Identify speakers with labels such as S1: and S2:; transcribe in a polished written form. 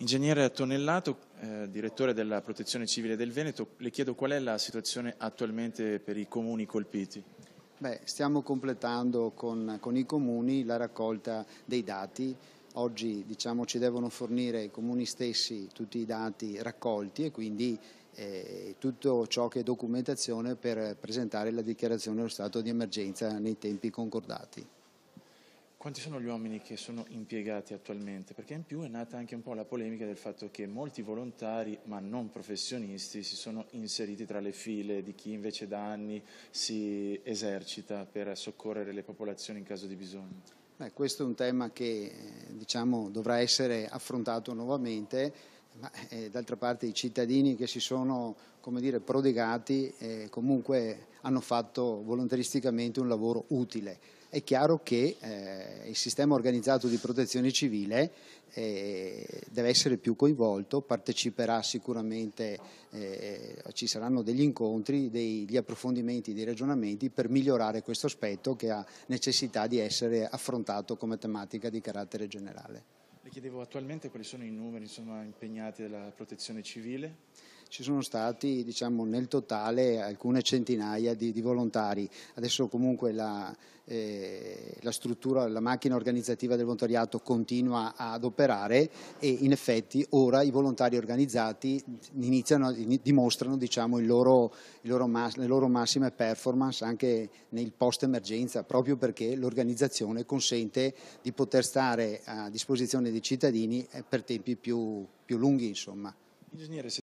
S1: Ingegnere Tonellato, direttore della Protezione Civile del Veneto, le chiedo qual è la situazione attualmente per i comuni colpiti.
S2: Stiamo completando con i comuni la raccolta dei dati. Oggi ci devono fornire i comuni stessi tutti i dati raccolti e quindi tutto ciò che è documentazione per presentare la dichiarazione dello stato di emergenza nei tempi concordati.
S1: Quanti sono gli uomini che sono impiegati attualmente? Perché in più è nata anche un po' la polemica del fatto che molti volontari, ma non professionisti, si sono inseriti tra le file di chi invece da anni si esercita per soccorrere le popolazioni in caso di bisogno.
S2: Questo è un tema che dovrà essere affrontato nuovamente, ma d'altra parte i cittadini che si sono prodigati comunque hanno fatto volontaristicamente un lavoro utile. È chiaro che il sistema organizzato di protezione civile deve essere più coinvolto, parteciperà sicuramente, ci saranno degli incontri, degli approfondimenti, dei ragionamenti per migliorare questo aspetto che ha necessità di essere affrontato come tematica di carattere generale.
S1: Le chiedevo attualmente quali sono i numeri impegnati della protezione civile?
S2: Ci sono stati nel totale alcune centinaia di volontari. Adesso comunque la struttura, la macchina organizzativa del volontariato continua ad operare e in effetti ora i volontari organizzati dimostrano le loro massime performance anche nel post emergenza, proprio perché l'organizzazione consente di poter stare a disposizione dei cittadini per tempi più lunghi, insomma.
S1: Ingegnere,